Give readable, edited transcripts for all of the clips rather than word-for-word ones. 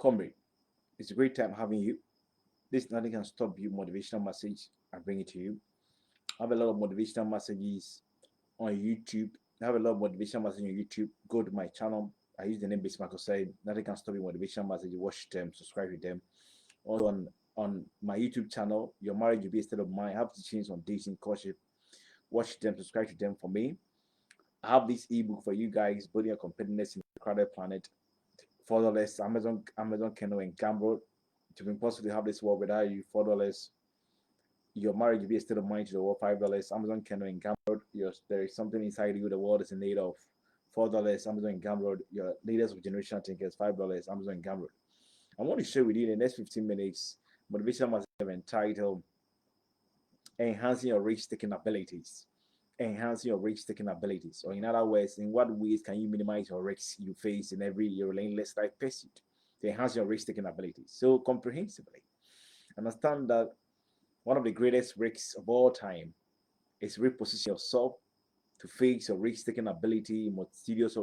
Comrade, it's a great time having you. This nothing can stop you. Motivational message. I bring it to you. I have a lot of motivational messages on YouTube. I have a lot of motivational messages on YouTube. Go to my channel. I use the name Bismarck said. Nothing can stop you. Motivational messages. Watch them. Subscribe to them. Also on my YouTube channel, Your Marriage Will Be a State of Mind. I have teachings on dating, courtship. Watch them. Subscribe to them for me. I have this ebook for you guys. Building your competitiveness in the crowded planet. $4. Amazon Kindle and Gumroad. To be impossible to have this world without you. $4. Your marriage will be a state of mind to the world. $5. Amazon Kindle and Gumroad. There is something inside you the world is in need of. $4. Amazon and Gumroad. Your leaders of generational thinkers. $5. Amazon and Gumroad. I want to share with you in the next 15 minutes motivational message entitled Enhancing Your Risk-Taking Abilities. Enhancing your risk-taking abilities, or in other words, in what ways can you minimize your risks you face in every your relentless life pursuit to enhance your risk-taking abilities? So comprehensively, understand that one of the greatest risks of all time is reposition yourself to face your risk-taking ability in multifarious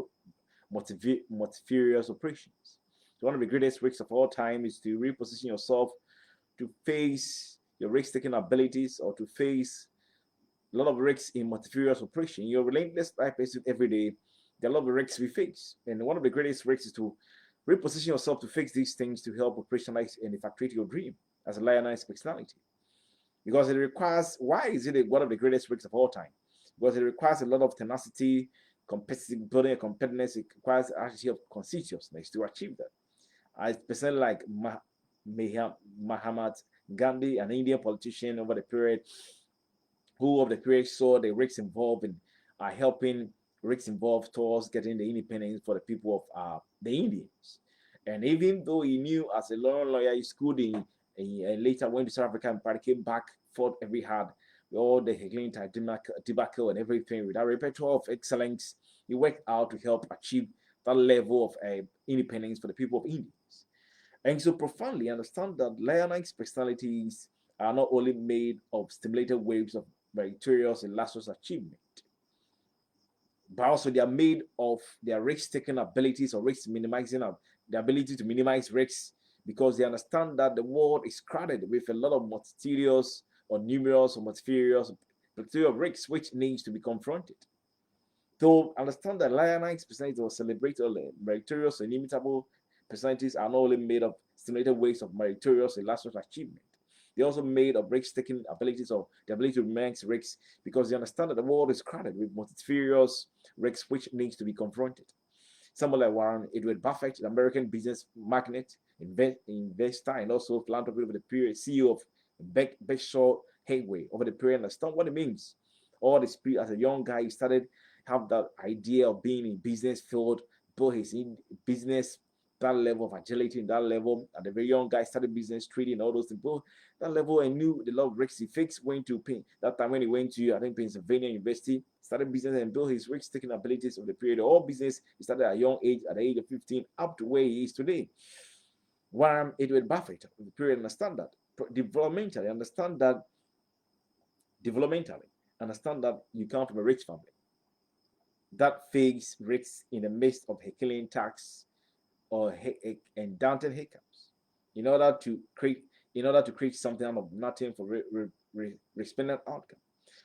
operations. So one of the greatest risks of all time is to reposition yourself to face your risk-taking abilities or to face a lot of risks in multifarious operation. Your relentless life pursuit every day, there are a lot of risks we face. And one of the greatest risks is to reposition yourself to fix these things to help operationalize and effectuate your dream as a lionized personality. Because it requires, why is it one of the greatest risks of all time? Because it requires a lot of tenacity, competitive building a competitiveness. It requires actually of conscientiousness to achieve that. I personally like Mahatma Gandhi, an Indian politician over the period, who of the period saw the risks involved in helping risks involved towards getting the independence for the people of the Indians. And even though he knew as a lawyer, he schooled and later went to South Africa and came back, fought every hard with all the heckling tobacco and everything with that repertoire of excellence, he worked out to help achieve that level of independence for the people of India. And so profoundly understand that lionized personalities are not only made of stimulated waves of meritorious and illustrious achievement, but also they are made of their risk-taking abilities or risk minimizing the ability to minimize risks, because they understand that the world is crowded with a lot of multitudinous or numerous or multifarious risks which needs to be confronted. To understand that lionized personalities or celebrated meritorious and inimitable personalities are not only made of stimulated waves of meritorious and illustrious achievement, they're also made of risk-taking abilities or the ability to manage risks, because they understand that the world is crowded with multifarious risks which needs to be confronted. Someone like Warren Edward Buffett, the American business magnate, investor, and also philanthropist over the period, CEO of Berkshire Hathaway over the period, understand what it means. All this as a young guy, he started have that idea of being in business field, built his business, that level of agility in that level. At the very young guy started business, trading, all those things. But that level, and knew the lot of risks he faced. Went to that time when he went to, I think, Pennsylvania University, started business and built his risk-taking abilities of the period. All business he started at a young age, at the age of 15, up to where he is today. Warren Edward Buffett of the period, understand that developmentally, understand that you come from a rich family that face risks in the midst of heckling tax or and daunting hiccups in order to create something out of nothing for resplendent outcome.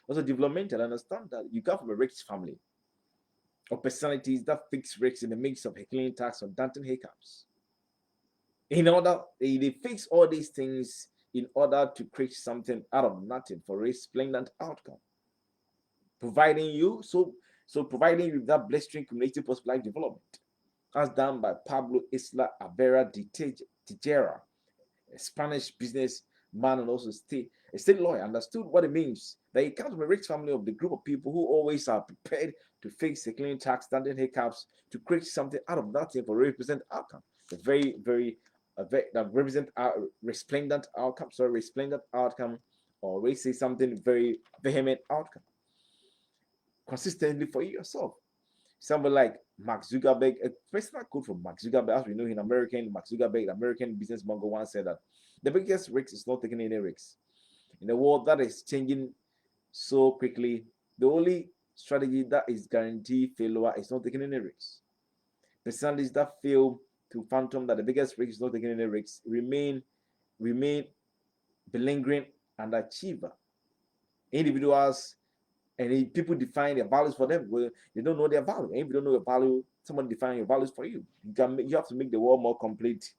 Also, developmental, understand that you come from a rich family of personalities that fix risks in the midst of heckling tax or daunting hiccups. In order, they fix all these things in order to create something out of nothing for resplendent outcome, providing you with that blistering cumulative post-life development, as done by Pablo Isla Avera de Tijera, a Spanish businessman and also a state lawyer, understood what it means that he comes from a rich family of the group of people who always are prepared to face a clean tax, standard hiccups, to create something out of nothing for represent outcome. The that represent resplendent outcome, or we say something very vehement outcome consistently for yourself. Someone like Mark Zuckerberg, a personal quote from Mark Zuckerberg, as we know in American, Mark Zuckerberg, the American business mogul, once said that the biggest risk is not taking any risks. In a world that is changing so quickly, the only strategy that is guaranteed failure is not taking any risks. Personalities that fail to phantom that the biggest risk is not taking any risks, remain belligerent and achiever. Individuals and people define their values for them. Well, they don't know their value. And if you don't know your value, someone define your values for you. You have to make the world more complete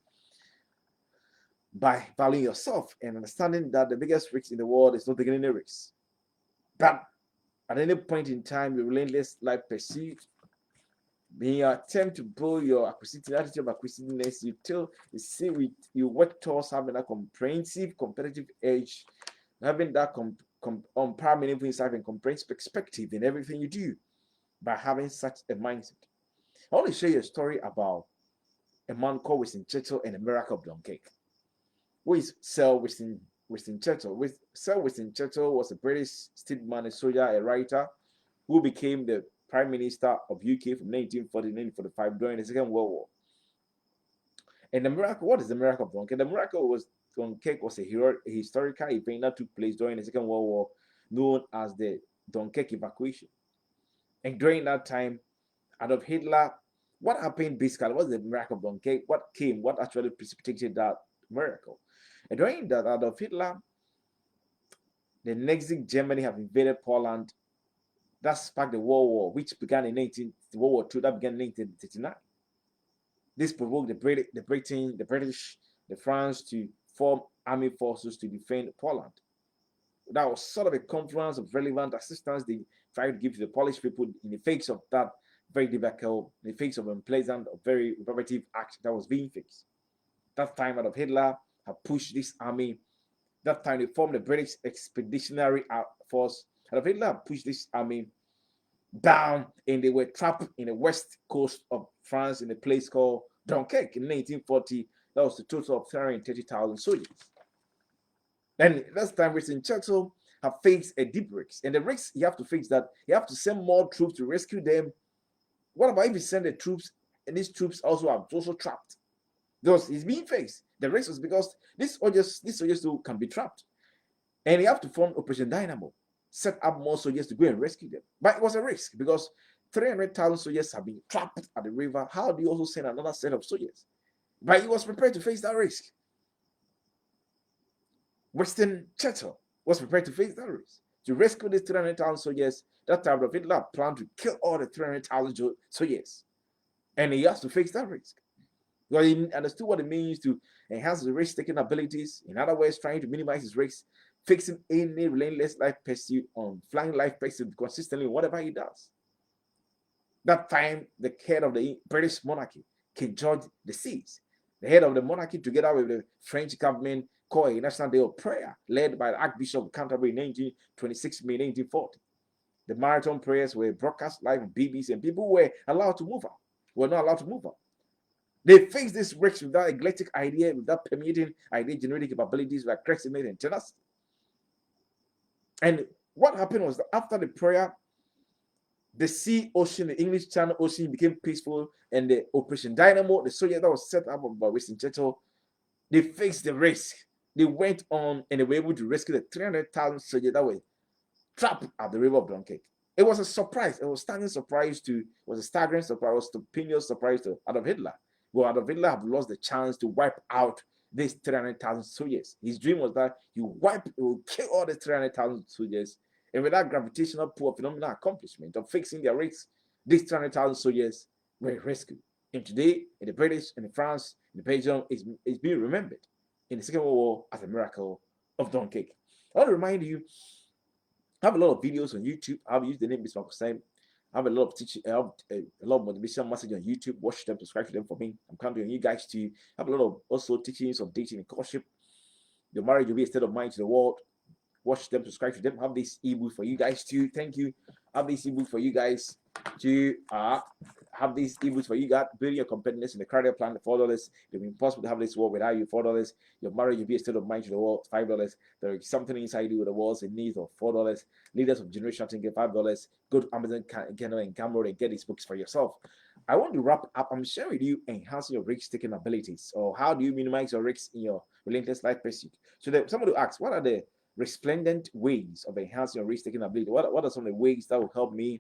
by valuing yourself and understanding that the biggest risk in the world is not taking any risks. But at any point in time, your relentless life pursuit, in your attempt to build your acquisitive attitude of acquisitiveness, you work towards having a comprehensive competitive edge, having that unparalleled meaningful insight and comprehensive perspective in everything you do by having such a mindset. I want to share you a story about a man called Winston Churchill and the miracle of Dunkirk. Who is Sir Winston Churchill? Sir Winston Churchill was a British statesman, a soldier, a writer who became the Prime Minister of UK from 1940 to 1945 during the Second World War. And the miracle, what is the miracle of Dunkirk? The miracle was Dunkirk was a historical event that took place during the Second World War, known as the Dunkirk evacuation. And during that time, Adolf Hitler, what happened basically? What was the miracle of Dunkirk? What actually precipitated that miracle? And during that, Adolf Hitler, the Nazi Germany have invaded Poland. That sparked the World War, which began in World War II, that began in 1939. This provoked the Britain, the British, the France to form army forces to defend Poland. That was sort of a confluence of relevant assistance they tried to give to the Polish people in the face of that very difficult, in the face of unpleasant, or very repetitive act that was being faced. That time, Adolf Hitler had pushed this army. That time, they formed the British Expeditionary Force. Adolf Hitler had pushed this army down, and they were trapped in the west coast of France in a place called Dunkirk in 1940. That was the total of 330,000 soldiers. And last time, Winston Churchill have faced a deep risk. And the risk you have to face that you have to send more troops to rescue them. What about if you send the troops and these troops also are also trapped? Because he's being faced. The risk was because these soldiers too can be trapped. And you have to form Operation Dynamo, set up more soldiers to go and rescue them. But it was a risk because 300,000 soldiers have been trapped at the river. How do you also send another set of soldiers? But he was prepared to face that risk. Winston Churchill was prepared to face that risk. To rescue these 300,000 soldiers, that time of Hitler planned to kill all the 300,000 soldiers. And he has to face that risk. Because he understood what it means to enhance the risk-taking abilities. In other words, trying to minimize his risks, fixing any relentless life pursuit on flying life pursuit consistently, whatever he does. That time, the head of the British monarchy, King George VI, the head of the monarchy, together with the French government, called a national day of prayer, led by the Archbishop of Canterbury in 1926 May 1940. The marathon prayers were broadcast live on BBC, and people were allowed to move out. Were not allowed to move out. They faced this risk with that eclectic idea, with that permeating idea, generating capabilities, with aggressiveness and tenacity. And what happened was that after the prayer, the sea ocean, the English Channel Ocean became peaceful, and the Operation Dynamo, the soldier that was set up by Winston Churchill, they faced the risk. They went on and they were able to rescue the 300,000 soldiers that were trapped at the river of Dunkirk. It was a surprise. It was a staggering surprise to stupendous surprise to Adolf Hitler. Well, Adolf Hitler had lost the chance to wipe out these 300,000 soldiers. His dream was that he will kill all the 300,000 soldiers, and with that gravitational pull of phenomenal accomplishment of fixing their risks, these 300,000 soldiers were rescued. And today, in the British, in France, in Belgium, is being remembered in the Second World War as a miracle of Dunkirk. I want to remind you, I have a lot of videos on YouTube. I've used the name Bismarck Hussein. I have a lot of teaching, I have a lot of motivational messages on YouTube. Watch them, subscribe to them for me. I'm counting on you guys to have a lot of also teachings of dating and courtship. Your marriage will be a state of mind to the world. Watch them, subscribe to them. Have this ebook for you guys too. Thank you. Have this ebook for you guys to have these ebooks for you guys. Building your competitiveness in the career plan, $4. It will be impossible to have this world without you. $4. Your marriage will be a state of mind to the world. $5. There is something inside you with the world's in need of $4. Leaders of generation thinking $5. Go to Amazon, Kindle, and Camera and get these books for yourself. I want to wrap up. I'm sharing with you enhancing your risk-taking abilities, or how do you minimize your risks in your relentless life pursuit. So that somebody asks, what are the resplendent ways of enhancing your risk-taking ability? What are some of the ways that will help me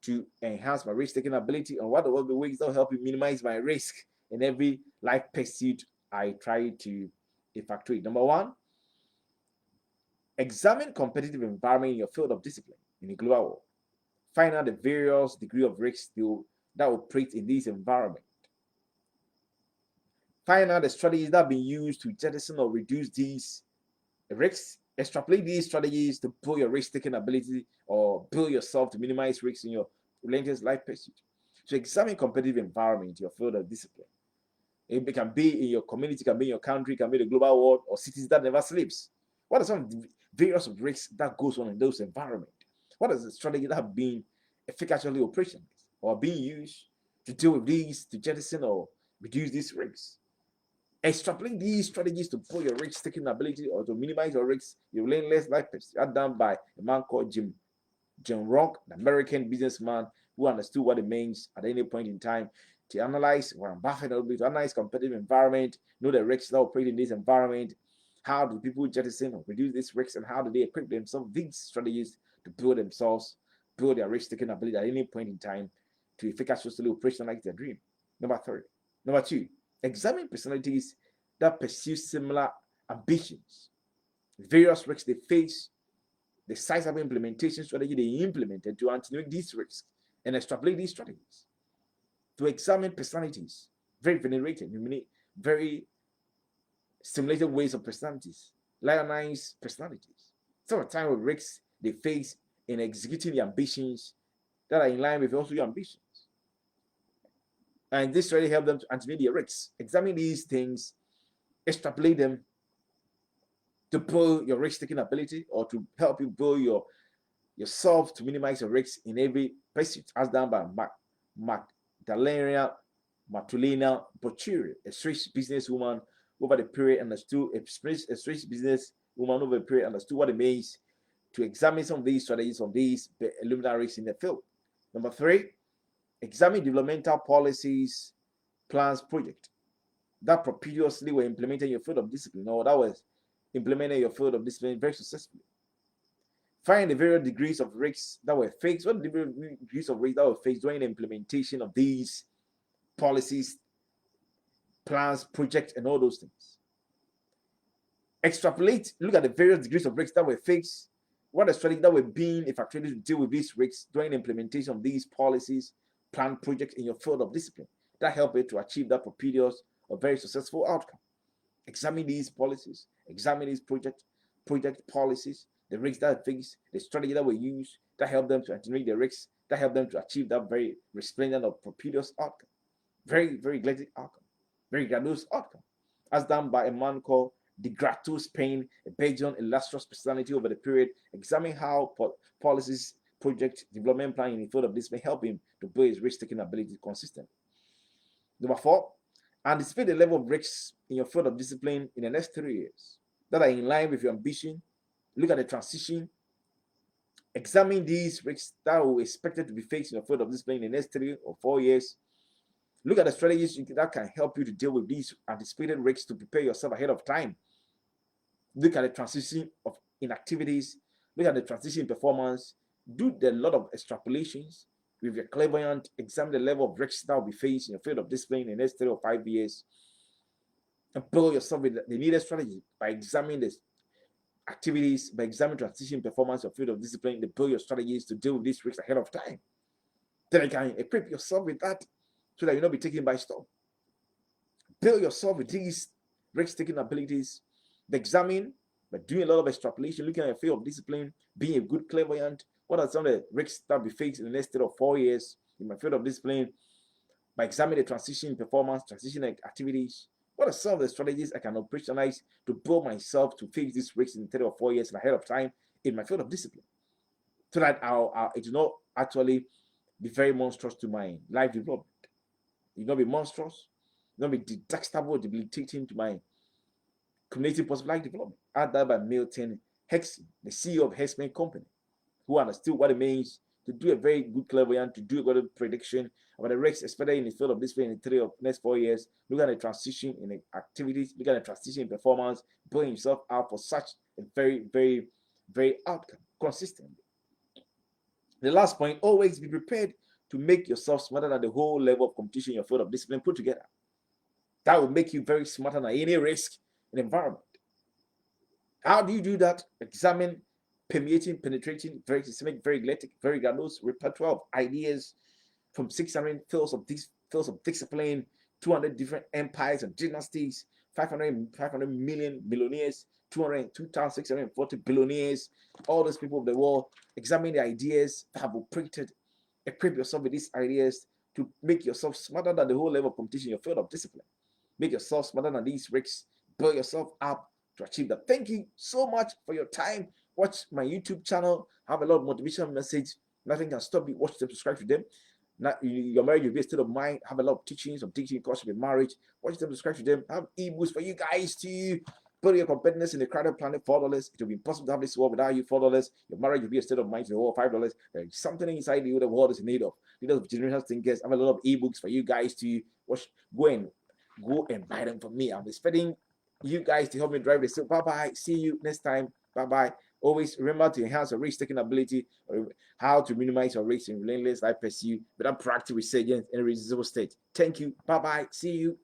to enhance my risk-taking ability, and what are the ways that will help you minimize my risk in every life pursuit I try to effectuate. Number one, examine competitive environment in your field of discipline in the global world. Find out the various degree of risks that operate in this environment. Find out the strategies that have been used to jettison or reduce these risks. Extrapolate these strategies to build your risk-taking ability or build yourself to minimize risks in your relentless life pursuit. So examine competitive environment in your field of discipline. It can be in your community, can be in your country, can be the global world, or cities that never sleeps. What are some of the various risks that goes on in those environments? What is the strategy that have been efficiently operationalized or being used to deal with these, to jettison or reduce these risks? Extrapolate these strategies to pull your risk-taking ability or to minimize your risks, your relentless life pursuit. That's done by a man called Jim Rock, an American businessman who understood what it means at any point in time to analyze Warren Buffett a little bit, to analyze competitive environment, know the risks that operate in this environment, how do people jettison or reduce these risks, and how do they equip themselves these strategies to build themselves, build their risk-taking ability at any point in time to effectively operationalize their dream. Number two, examine personalities that pursue similar ambitions, various risks they face, the size of implementation strategy they implemented to attenuate these risks, and extrapolate these strategies. To examine personalities, very venerated, very stimulated ways of personalities, lionized personalities. Some of the time with risks they face in executing the ambitions that are in line with also your ambitions. And this really helps them to anticipate their risks. Examine these things, extrapolate them to build your risk-taking ability or to help you build yourself to minimize your risks in every pursuit, as done by Magdalena Bocciuri, a Swiss businesswoman over the period understood what it means to examine some of these strategies of these luminaries in the field. Number three, examine developmental policies, plans, projects that previously were implemented in your field of discipline or that was implemented in your field of discipline very successfully. Find the various degrees of risks that were faced, what degrees of risks that were faced during the implementation of these policies, plans, projects, and all those things. Extrapolate, look at the various degrees of risks that were faced, what the strategies that were being effectuated to deal with these risks during the implementation of these policies, plan, projects in your field of discipline that help you to achieve that propitious or very successful outcome. Examine these policies, examine these project policies, the risks that they face, the strategy that we use that help them to attenuate the risks, that help them to achieve that very resplendent or propitious outcome. Very, very glorious outcome. Very grandiose outcome. As done by a man called De Grato Spain, a Belgian illustrious personality over the period. Examine how policies, project, development plan in the field of this may help him to build his risk-taking ability consistently. Number four, anticipate the level of risks in your field of discipline in the next 3 years that are in line with your ambition. Look at the transition. Examine these risks that are expected to be faced in your field of discipline in the next 3 or 4 years. Look at the strategies that can help you to deal with these anticipated risks to prepare yourself ahead of time. Look at the transition of inactivities. Look at the transition in performance. Do a lot of extrapolations with your clairvoyant. Examine the level of risks that will be faced in your field of discipline in the next 3 or 5 years. And build yourself with the needed strategy by examining this activities, by examining transition performance of field of discipline, to build your strategies to deal with these risks ahead of time. Then you can equip yourself with that so that you'll not be taken by storm. Build yourself with these risk-taking abilities. Examine by doing a lot of extrapolation, looking at your field of discipline, being a good clairvoyant. What are some of the risks that will be faced in the next 3 or 4 years in my field of discipline? By examining the transition performance, transition activities. What are some of the strategies I can operationalize to build myself to face these risks in 3 or 4 years ahead of time in my field of discipline? So that it will not actually be very monstrous to my life development. It will not be monstrous. It will not be detestable, debilitating to my cumulative positive life development. Add that by Milton Hexon, the CEO of Hexman Company, who understood what it means to do a very good clairvoyant, to do a good prediction about the risks, especially in the field of discipline in the 3 or next 4 years. Look at the transition in the activities, look at the transition in performance, building himself out for such a very, very, very outcome consistently. The last point, always be prepared to make yourself smarter than the whole level of competition in your field of discipline put together. That will make you very smarter than any risk in the environment. How do you do that? Examine, permeating, penetrating, very systemic, very eclectic, very grandiose repertoire of ideas from 600 fields of discipline, 200 different empires and dynasties, 500 million millionaires, 2,640 billionaires, all those people of the world. Examine the ideas that have operated, equip yourself with these ideas to make yourself smarter than the whole level of competition in your field of discipline. Make yourself smarter than these risks. Build yourself up to achieve that. Thank you so much for your time. Watch my YouTube channel. Have a lot of motivational message. Nothing can stop you. Watch them, subscribe to them. Not, your marriage will be a state of mind. Have a lot of teachings on teaching course of marriage. Watch them, subscribe to them. Have ebooks for you guys to build your competitiveness in the crowded planet. $4. It will be impossible to have this world without you. $4. Your marriage will be a state of mind to the world. $5. There is something inside you the world is in need of. Leaders of generational thinkers. Have a lot of ebooks for you guys to watch. Go and buy them from me. I'm expecting you guys to help me drive this. So bye bye. See you next time. Bye bye. Always remember to enhance your risk taking ability, or how to minimize your risk in relentless life pursuit without proactive resurgence in a irresistible state. Thank you. Bye bye. See you.